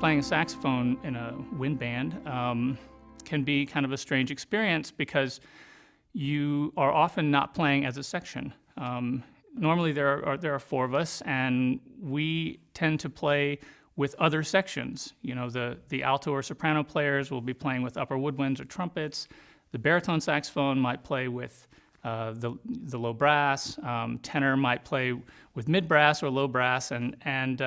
playing a saxophone in a wind band can be kind of a strange experience because you are often not playing as a section. Normally there are four of us, and we tend to play with other sections. You know, the alto or soprano players will be playing with upper woodwinds or trumpets. The baritone saxophone might play with the low brass. Tenor might play with mid brass or low brass, and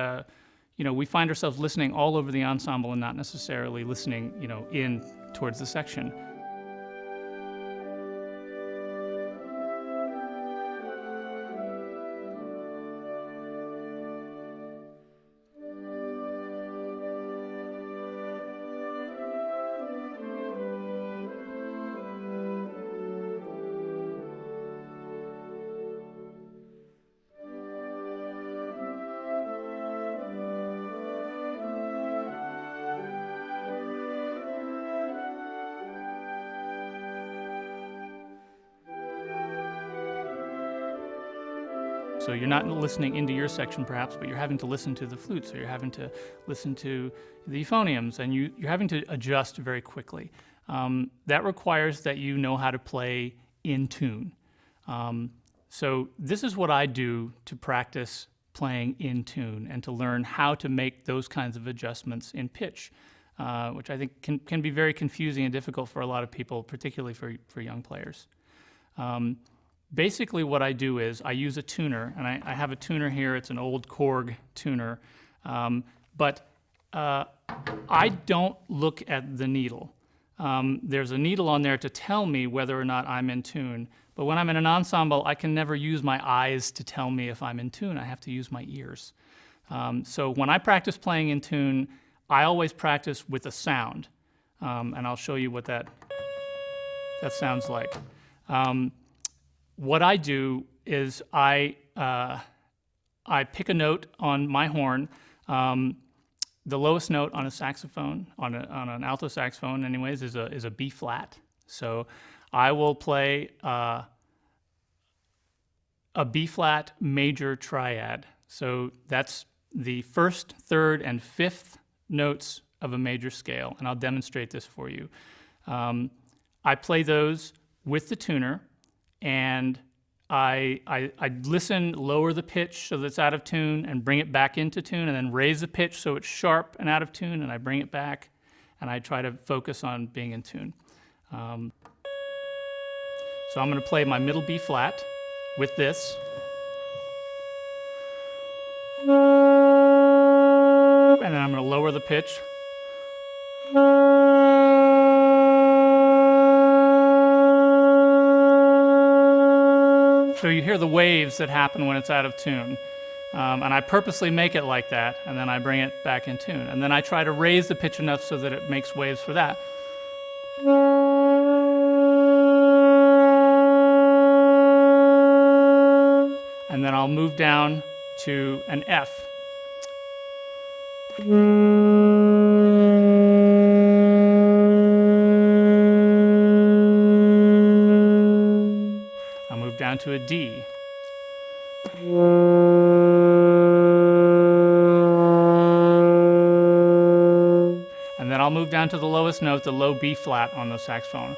you know, we find ourselves listening all over the ensemble and not necessarily listening, you know, in towards the section. So you're not listening into your section perhaps, but you're having to listen to the flutes, or you're having to listen to the euphoniums, and you're having to adjust very quickly. That requires that you know how to play in tune. So this is what I do to practice playing in tune and to learn how to make those kinds of adjustments in pitch, which I think can be very confusing and difficult for a lot of people, particularly for young players. Basically what I do is I use a tuner, and I have a tuner here. It's an old Korg tuner, but I don't look at the needle. There's a needle on there to tell me whether or not I'm in tune, but when I'm in an ensemble, I can never use my eyes to tell me if I'm in tune. I have to use my ears. So when I practice playing in tune, I always practice with a sound, and I'll show you what that sounds like. What I do is I pick a note on my horn. The lowest note on a saxophone, on an alto saxophone anyways, is a B flat. So I will play a B flat major triad. So that's the first, third, and fifth notes of a major scale, and I'll demonstrate this for you. I play those with the tuner, and I listen, lower the pitch so that it's out of tune, and bring it back into tune, and then raise the pitch so it's sharp and out of tune, and I bring it back, and I try to focus on being in tune. So I'm going to play my middle B flat with this. And then I'm going to lower the pitch. So you hear the waves that happen when it's out of tune. And I purposely make it like that, and then I bring it back in tune. And then I try to raise the pitch enough so that it makes waves for that. And then I'll move down to an F. I'll move down to a D. And then I'll move down to the lowest note, the low B flat on the saxophone.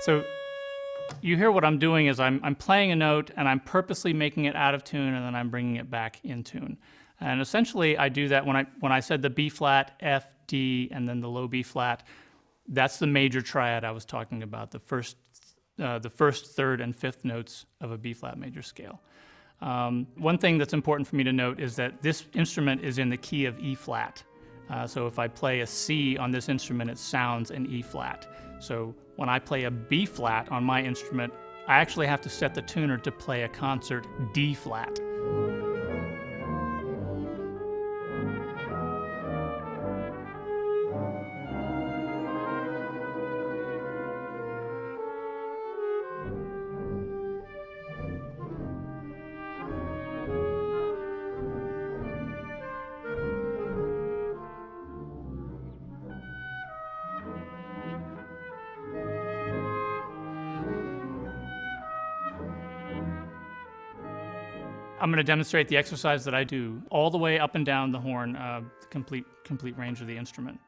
So you hear what I'm doing is I'm playing a note, and I'm purposely making it out of tune, and then I'm bringing it back in tune. And essentially I do that when I said the B flat, F, D, and then the low B flat. That's the major triad I was talking about, the first, third, and fifth notes of a B flat major scale. One thing that's important for me to note is that this instrument is in the key of E flat. So if I play a C on this instrument, it sounds an E flat. So when I play a B flat on my instrument, I actually have to set the tuner to play a concert D flat. I'm going to demonstrate the exercise that I do all the way up and down the horn, the complete range of the instrument.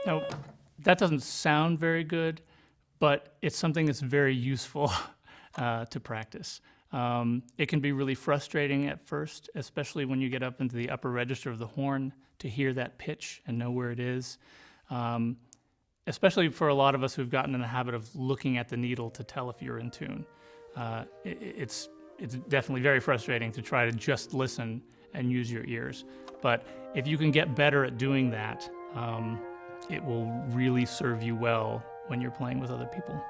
Now, that doesn't sound very good, but it's something that's very useful to practice. It can be really frustrating at first, especially when you get up into the upper register of the horn to hear that pitch and know where it is. Especially for a lot of us who've gotten in the habit of looking at the needle to tell if you're in tune. It's definitely very frustrating to try to just listen and use your ears. But if you can get better at doing that, it will really serve you well when you're playing with other people.